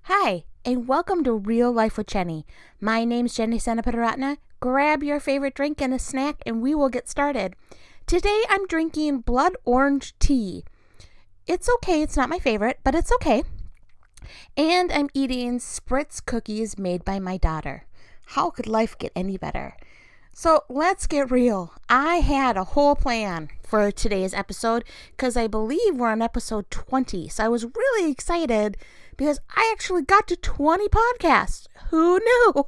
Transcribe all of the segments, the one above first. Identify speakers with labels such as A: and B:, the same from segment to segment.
A: Hi, and welcome to Real Life with Jenny. My name's Jenny Sanaparatna. Grab your favorite drink and a snack, and we will get started. Today I'm drinking blood orange tea. It's okay, it's not my favorite, but it's okay. And I'm eating Spritz cookies made by my daughter. How could life get any better? So let's get real. I had a whole plan for today's episode because I believe we're on episode 20. So I was really excited because I actually got to 20 podcasts. Who knew?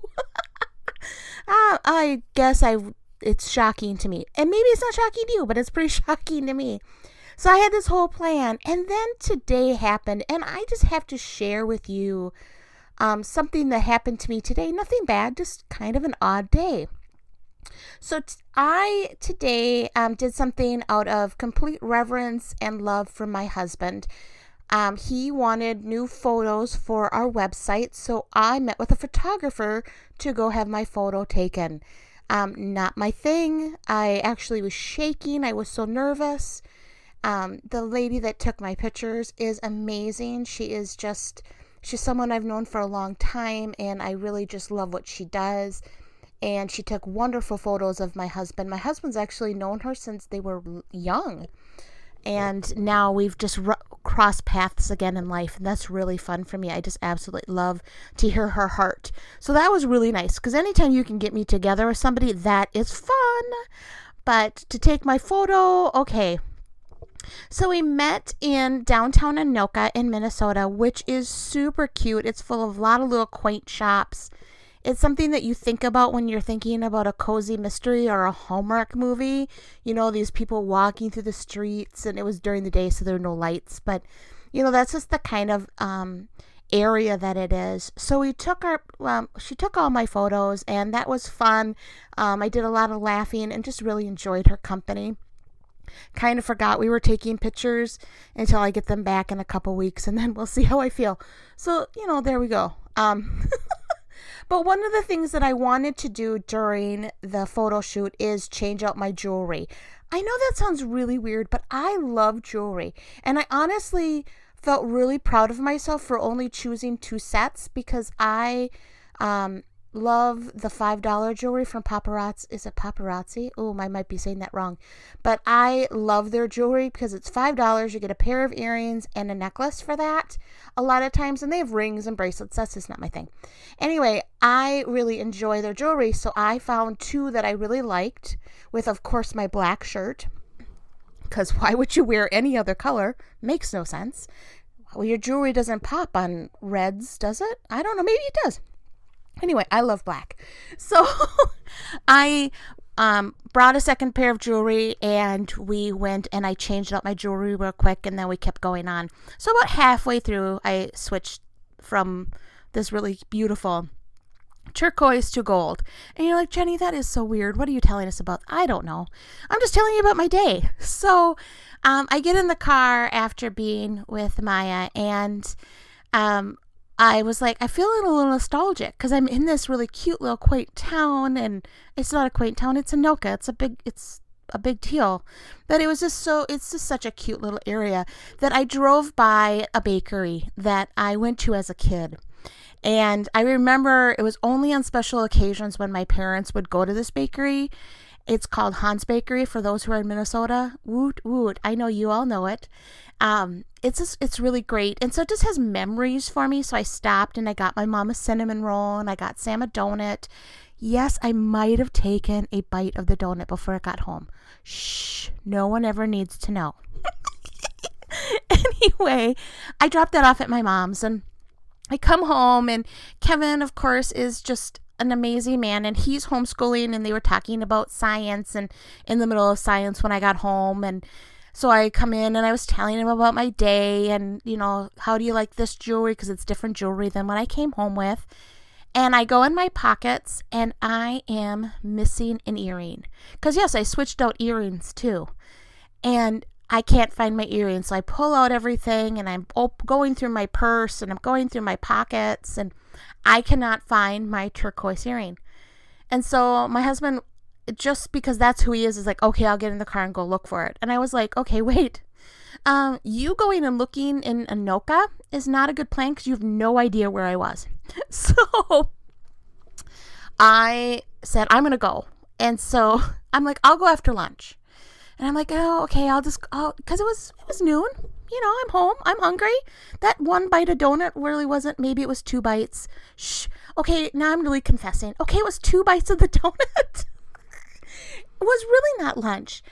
A: I guess it's shocking to me. And maybe it's not shocking to you, but it's pretty shocking to me. So I had this whole plan, and then today happened, and I just have to share with you something that happened to me today. Nothing bad, just kind of an odd day. So I today did something out of complete reverence and love for my husband. He wanted new photos for our website, so I met with a photographer to go have my photo taken. Not my thing. I actually was shaking. I was so nervous. The lady that took my pictures is amazing. She's someone I've known for a long time, and I really just love what she does. And she took wonderful photos of my husband. My husband's actually known her since they were young. And now we've just crossed paths again in life. And that's really fun for me. I just absolutely love to hear her heart. So that was really nice. Because anytime you can get me together with somebody, that is fun. But to take my photo, okay. So we met in downtown Anoka in Minnesota, which is super cute. It's full of a lot of little quaint shops. It's something that you think about when you're thinking about a cozy mystery or a Hallmark movie. You know, these people walking through the streets, and it was during the day, so there are no lights. But, you know, that's just the kind of area that it is. So she took all my photos, and that was fun. I did a lot of laughing and just really enjoyed her company. Kind of forgot we were taking pictures until I get them back in a couple weeks, and then we'll see how I feel. So, you know, there we go. But one of the things that I wanted to do during the photo shoot is change out my jewelry. I know that sounds really weird, but I love jewelry. And I honestly felt really proud of myself for only choosing 2 sets because I love the $5 jewelry from Paparazzi. Is it Paparazzi? Oh, I might be saying that wrong. But I love their jewelry because it's $5. You get a pair of earrings and a necklace for that a lot of times. And they have rings and bracelets. That's just not my thing. Anyway, I really enjoy their jewelry. So I found 2 that I really liked with, of course, my black shirt. Because why would you wear any other color? Makes no sense. Well, your jewelry doesn't pop on reds, does it? I don't know. Maybe it does. Anyway, I love black. So I brought a second pair of jewelry, and we went and I changed out my jewelry real quick, and then we kept going on. So about halfway through, I switched from this really beautiful turquoise to gold. And you're like, Jenny, that is so weird. What are you telling us about? I don't know. I'm just telling you about my day. So I get in the car after being with Maya, and I was like, I feel a little nostalgic because I'm in this really cute little quaint town, and it's not a quaint town, it's Anoka. It's a big deal. But it's just such a cute little area that I drove by a bakery that I went to as a kid. And I remember it was only on special occasions when my parents would go to this bakery. It's called Hans Bakery for those who are in Minnesota. Woot, woot. I know you all know it. It's really great. And so it just has memories for me. So I stopped and I got my mom a cinnamon roll, and I got Sam a donut. Yes, I might have taken a bite of the donut before I got home. Shh, no one ever needs to know. Anyway, I dropped that off at my mom's, and I come home, and Kevin, of course, is just an amazing man, and he's homeschooling, and they were talking about science, and in the middle of science when I got home. And so I come in and I was telling him about my day, and, you know, how do you like this jewelry? Because it's different jewelry than what I came home with. And I go in my pockets, and I am missing an earring. Because, yes, I switched out earrings too. And I can't find my earrings. So I pull out everything, and I'm going through my purse, and I'm going through my pockets, and I cannot find my turquoise earring. And so my husband, just because that's who he is like, okay, I'll get in the car and go look for it. And I was like, okay, wait. You going and looking in Anoka is not a good plan because you have no idea where I was. So I said, I'm going to go. And so I'm like, I'll go after lunch. And I'm like, oh, okay, because it was noon. I'm home. I'm hungry. That one bite of donut really wasn't, maybe it was 2 bites. Shh. Okay, now I'm really confessing. Okay, it was 2 bites of the donut. It was really not lunch.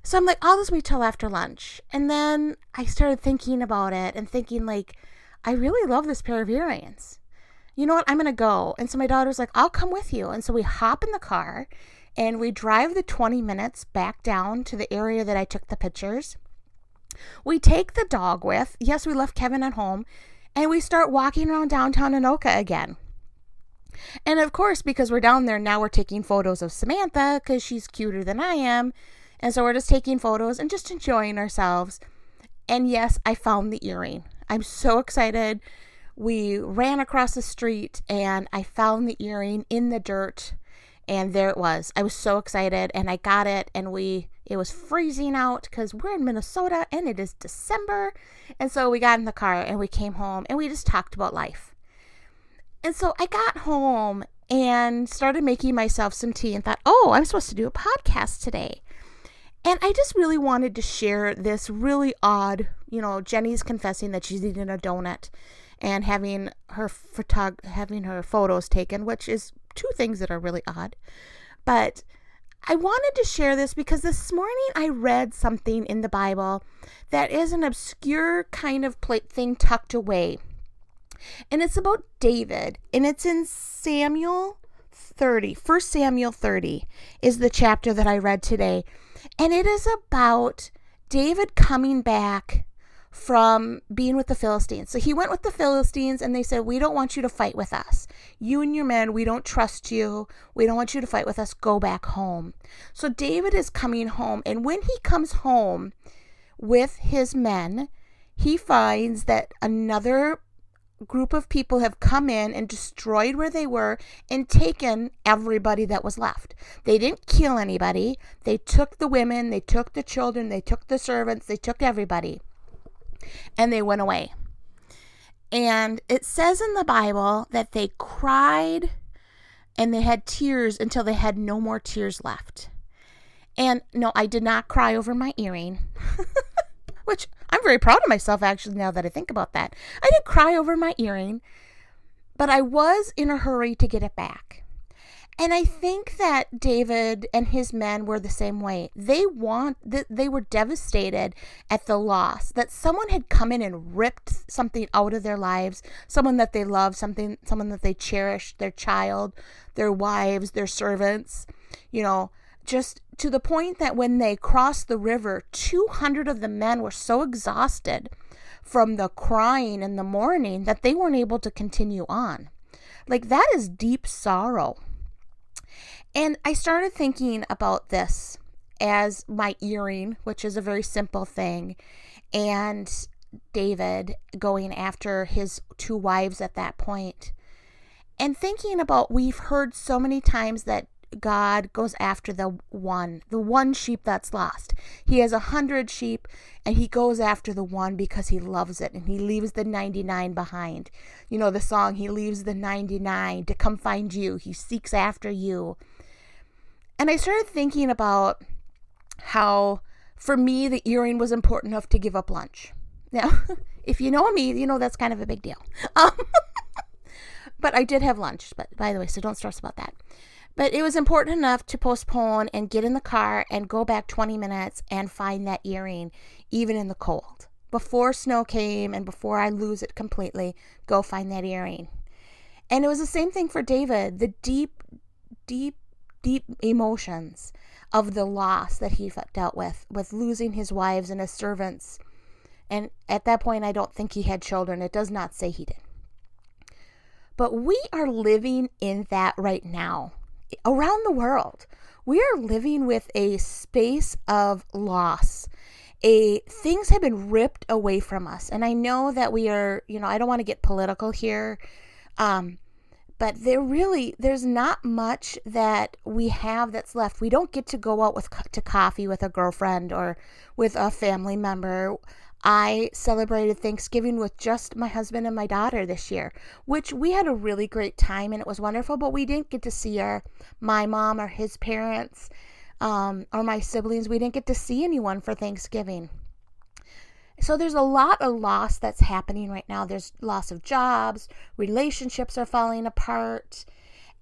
A: So I'm like, I'll just wait till after lunch. And then I started thinking about it and thinking like, I really love this pair of earrings. You know what? I'm going to go. And so my daughter's like, I'll come with you. And so we hop in the car and we drive the 20 minutes back down to the area that I took the pictures. We take the dog with. Yes, we left Kevin at home. And we start walking around downtown Anoka again. And of course, because we're down there, now we're taking photos of Samantha because she's cuter than I am. And so we're just taking photos and just enjoying ourselves. And yes, I found the earring. I'm so excited. We ran across the street and I found the earring in the dirt. And there it was. I was so excited and I got it, and it was freezing out because we're in Minnesota and it is December. And so we got in the car and we came home and we just talked about life. And so I got home and started making myself some tea and thought, oh, I'm supposed to do a podcast today. And I just really wanted to share this really odd, Jenny's confessing that she's eating a donut and having her photos taken, which is 2 things that are really odd. But I wanted to share this because this morning I read something in the Bible that is an obscure kind of thing tucked away. And it's about David, and it's in Samuel 30. 1 Samuel 30 is the chapter that I read today. And it is about David coming back from being with the Philistines. So he went with the Philistines and they said, we don't want you to fight with us. You and your men, we don't trust you. We don't want you to fight with us. Go back home. So David is coming home. And when he comes home with his men, he finds that another group of people have come in and destroyed where they were and taken everybody that was left. They didn't kill anybody. They took the women, they took the children, they took the servants, they took everybody. And they went away. And it says in the Bible that they cried and they had tears until they had no more tears left. And no, I did not cry over my earring, which I'm very proud of myself actually now that I think about that. I didn't cry over my earring, but I was in a hurry to get it back. And I think that David and his men were the same way. They were devastated at the loss, that someone had come in and ripped something out of their lives, someone that they loved, someone that they cherished, their child, their wives, their servants, just to the point that when they crossed the river, 200 of the men were so exhausted from the crying and the mourning that they weren't able to continue on. Like, that is deep sorrow. And I started thinking about this as my earring, which is a very simple thing, and David going after his 2 wives at that point. And thinking about, we've heard so many times that God goes after the one sheep that's lost. He has 100 sheep and he goes after the one because he loves it, and he leaves the 99 behind. The song, he leaves the 99 to come find you. He seeks after you. And I started thinking about how, for me, the earring was important enough to give up lunch. Now, if you know me, that's kind of a big deal. But I did have lunch, but by the way, so don't stress about that. But it was important enough to postpone and get in the car and go back 20 minutes and find that earring, even in the cold. Before snow came and before I lose it completely, go find that earring. And it was the same thing for David, the deep, deep, deep emotions of the loss that he dealt with losing his wives and his servants. And at that point, I don't think he had children. It does not say he did. But we are living in that right now. Around the world, we are living with a space of loss. Things have been ripped away from us. And I know that we are, I don't want to get political here, But there's not much that we have that's left. We don't get to go out to coffee with a girlfriend or with a family member. I celebrated Thanksgiving with just my husband and my daughter this year, which we had a really great time and it was wonderful, but we didn't get to see my mom or his parents, or my siblings. We didn't get to see anyone for Thanksgiving. So there's a lot of loss that's happening right now. There's loss of jobs, relationships are falling apart.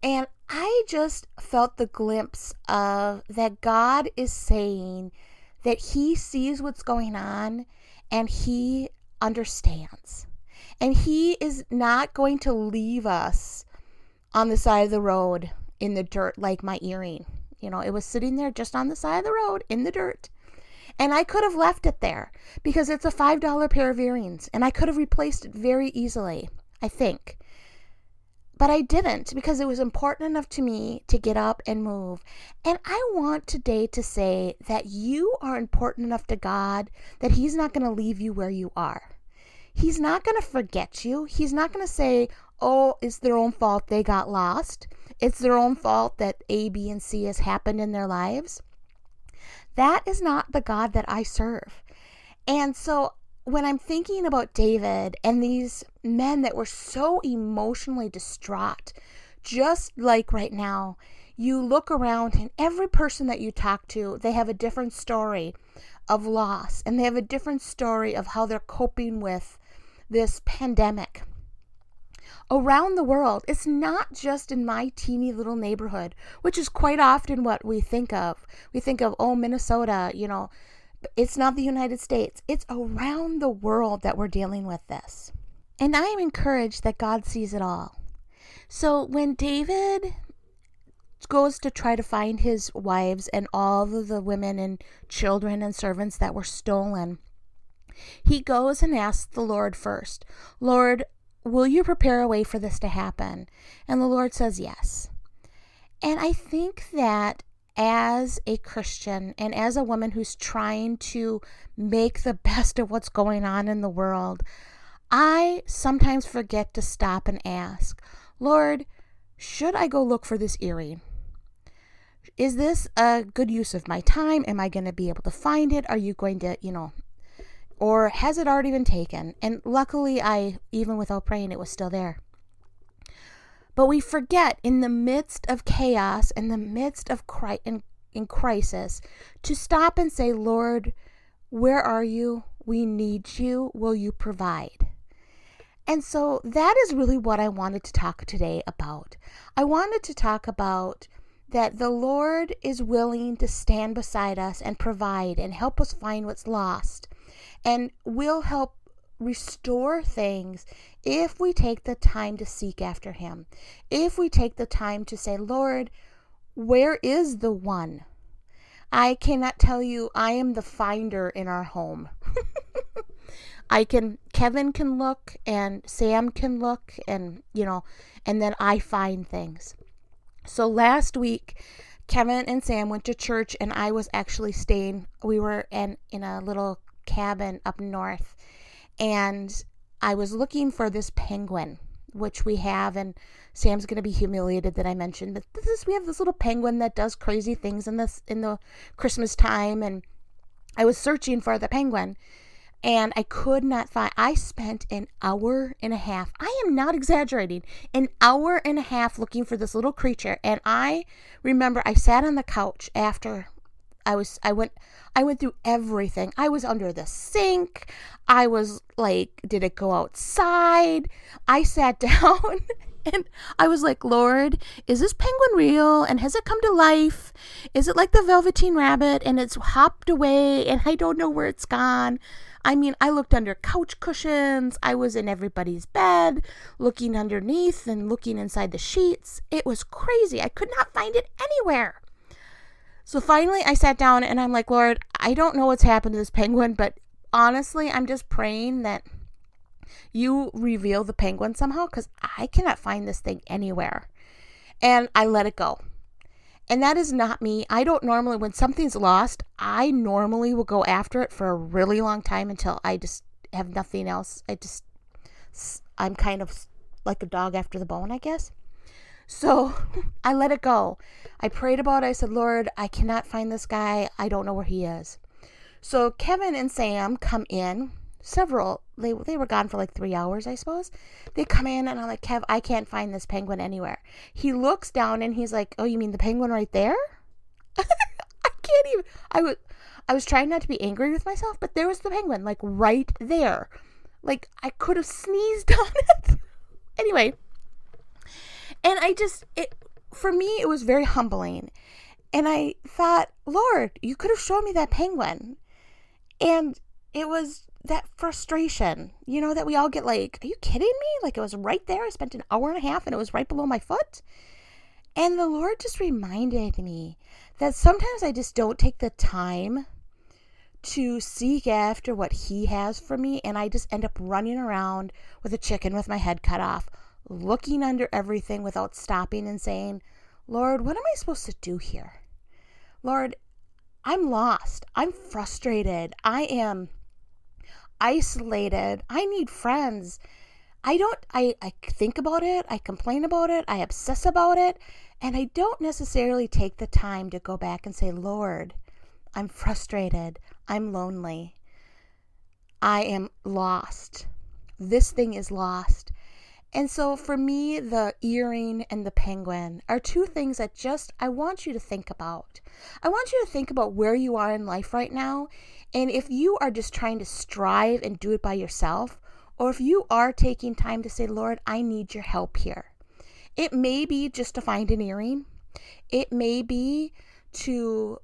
A: And I just felt the glimpse of that God is saying that he sees what's going on and he understands. And he is not going to leave us on the side of the road in the dirt like my earring. It was sitting there just on the side of the road in the dirt. And I could have left it there because it's a $5 pair of earrings and I could have replaced it very easily, I think. But I didn't because it was important enough to me to get up and move. And I want today to say that you are important enough to God that he's not going to leave you where you are. He's not going to forget you. He's not going to say, oh, it's their own fault they got lost. It's their own fault that A, B, and C has happened in their lives. That is not the God that I serve. And so when I'm thinking about David and these men that were so emotionally distraught, just like right now, you look around and every person that you talk to, they have a different story of loss and they have a different story of how they're coping with this pandemic. Around the world, it's not just in my teeny little neighborhood, which is quite often what we think of. We think of, oh, Minnesota, it's not the United States. It's around the world that we're dealing with this. And I am encouraged that God sees it all. So when David goes to try to find his wives and all of the women and children and servants that were stolen, he goes and asks the Lord first, Lord, will you prepare a way for this to happen? And the Lord says yes. And I think that as a Christian and as a woman who's trying to make the best of what's going on in the world, I sometimes forget to stop and ask, Lord, should I go look for this earring? Is this a good use of my time? Am I going to be able to find it? Are you going to, or has it already been taken? And luckily, even without praying, it was still there. But we forget in the midst of chaos, in the midst of in crisis, to stop and say, Lord, where are you? We need you. Will you provide? And so that is really what I wanted to talk today about. I wanted to talk about that the Lord is willing to stand beside us and provide and help us find what's lost. And will help restore things if we take the time to seek after him. If we take the time to say, Lord, where is the one? I cannot tell you, I am the finder in our home. Kevin can look and Sam can look and then I find things. So last week, Kevin and Sam went to church and I was actually we were in a little cabin up north, and I was looking for this penguin, which we have, and Sam's going to be humiliated that I mentioned, but we have this little penguin that does crazy things in the Christmas time, and I was searching for the penguin, and I could not find. I spent an hour and a half. I am not exaggerating. An hour and a half looking for this little creature, and I remember I sat on the couch after I went through everything. I was under the sink. I was like, did it go outside? I sat down and I was like, Lord, is this penguin real? And has it come to life? Is it like the Velveteen Rabbit and it's hopped away and I don't know where it's gone? I mean, I looked under couch cushions. I was in everybody's bed, looking underneath and looking inside the sheets. It was crazy. I could not find it anywhere. So finally I sat down and I'm like, Lord, I don't know what's happened to this penguin, but honestly, I'm just praying that you reveal the penguin somehow because I cannot find this thing anywhere. And I let it go. And that is not me. I don't normally, when something's lost, I normally will go after it for a really long time until I just have nothing else. I'm kind of like a dog after the bone, I guess. So I let it go. I prayed about it. I said, Lord, I cannot find this guy. I don't know where he is. So Kevin and Sam come in. They were gone for like 3 hours, I suppose. They come in and I'm like, Kev, I can't find this penguin anywhere. He looks down and he's like, oh, you mean the penguin right there? I can't even. I was trying not to be angry with myself, but there was the penguin, like right there. Like I could have sneezed on it. Anyway, and for me, it was very humbling. And I thought, Lord, you could have shown me that penguin. And it was that frustration, that we all get like, are you kidding me? Like it was right there. I spent an hour and a half and it was right below my foot. And the Lord just reminded me that sometimes I just don't take the time to seek after what He has for me. And I just end up running around with a chicken with my head cut off, looking under everything without stopping and saying, Lord, what am I supposed to do here? Lord, I'm lost. I'm frustrated. I am isolated. I need friends. I think about it. I complain about it. I obsess about it. And I don't necessarily take the time to go back and say, Lord, I'm frustrated. I'm lonely. I am lost. This thing is lost. And so for me, the earring and the penguin are two things that I want you to think about. I want you to think about where you are in life right now. And if you are just trying to strive and do it by yourself, or if you are taking time to say, Lord, I need your help here. It may be just to find an earring. It may be to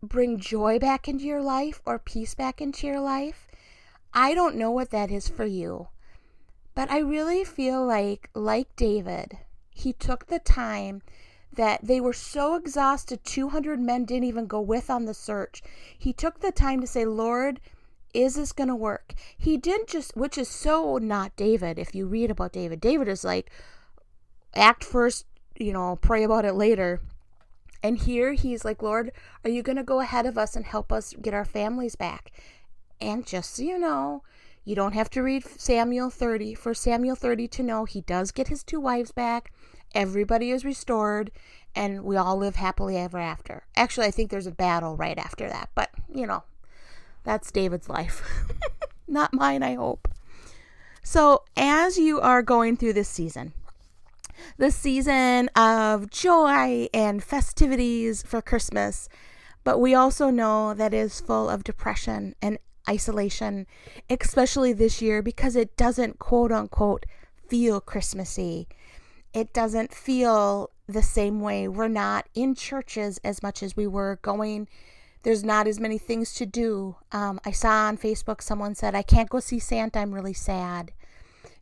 A: bring joy back into your life or peace back into your life. I don't know what that is for you. But I really feel like David, he took the time that they were so exhausted, 200 men didn't even go with on the search. He took the time to say, Lord, is this going to work? He didn't which is so not David. If you read about David, David is like, act first, pray about it later. And here he's like, Lord, are you going to go ahead of us and help us get our families back? And just so you know, you don't have to read Samuel 30 to know he does get his 2 wives back. Everybody is restored and we all live happily ever after. Actually, I think there's a battle right after that, but that's David's life. Not mine, I hope. So as you are going through this season, the season of joy and festivities for Christmas, but we also know that is full of depression and isolation, especially this year, because it doesn't quote unquote feel Christmassy. It doesn't feel the same way. We're not in churches as much as we were going. There's not as many things to do. I saw on Facebook someone said, I can't go see Santa. I'm really sad.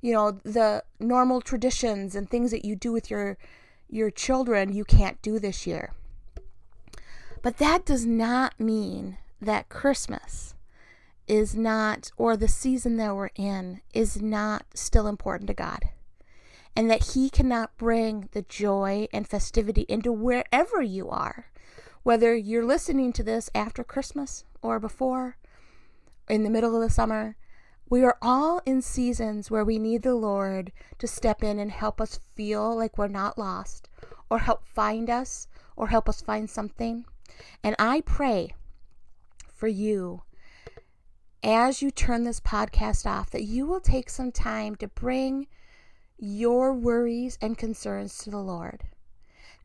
A: The normal traditions and things that you do with your children, you can't do this year. But that does not mean that Christmas is not, or the season that we're in, is not still important to God. And that He cannot bring the joy and festivity into wherever you are. Whether you're listening to this after Christmas or before, in the middle of the summer, we are all in seasons where we need the Lord to step in and help us feel like we're not lost, or help find us, or help us find something. And I pray for you, as you turn this podcast off, that you will take some time to bring your worries and concerns to the Lord.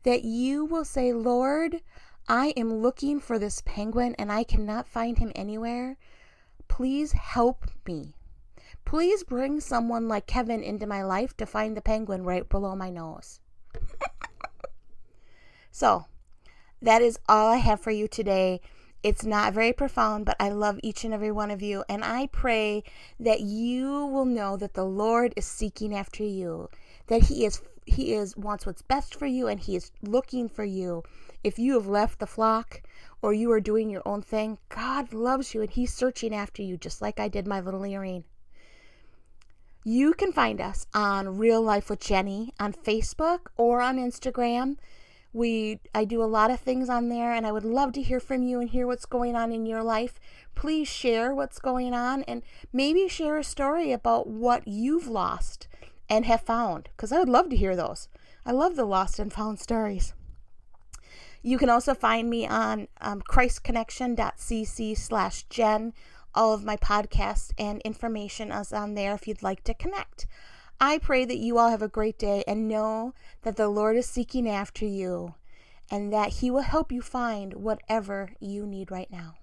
A: That you will say, Lord, I am looking for this penguin and I cannot find him anywhere. Please help me. Please bring someone like Kevin into my life to find the penguin right below my nose. So, that is all I have for you today. It's not very profound, but I love each and every one of you. And I pray that you will know that the Lord is seeking after you, that He wants what's best for you, and He is looking for you. If you have left the flock or you are doing your own thing, God loves you and He's searching after you, just like I did my little earring. You can find us on Real Life with Jenny on Facebook or on Instagram. I do a lot of things on there, and I would love to hear from you and hear what's going on in your life. Please share what's going on, and maybe share a story about what you've lost and have found, because I would love to hear those. I love the lost and found stories. You can also find me on christconnection.cc/Jen. All of my podcasts and information is on there if you'd like to connect. I pray that you all have a great day and know that the Lord is seeking after you and that He will help you find whatever you need right now.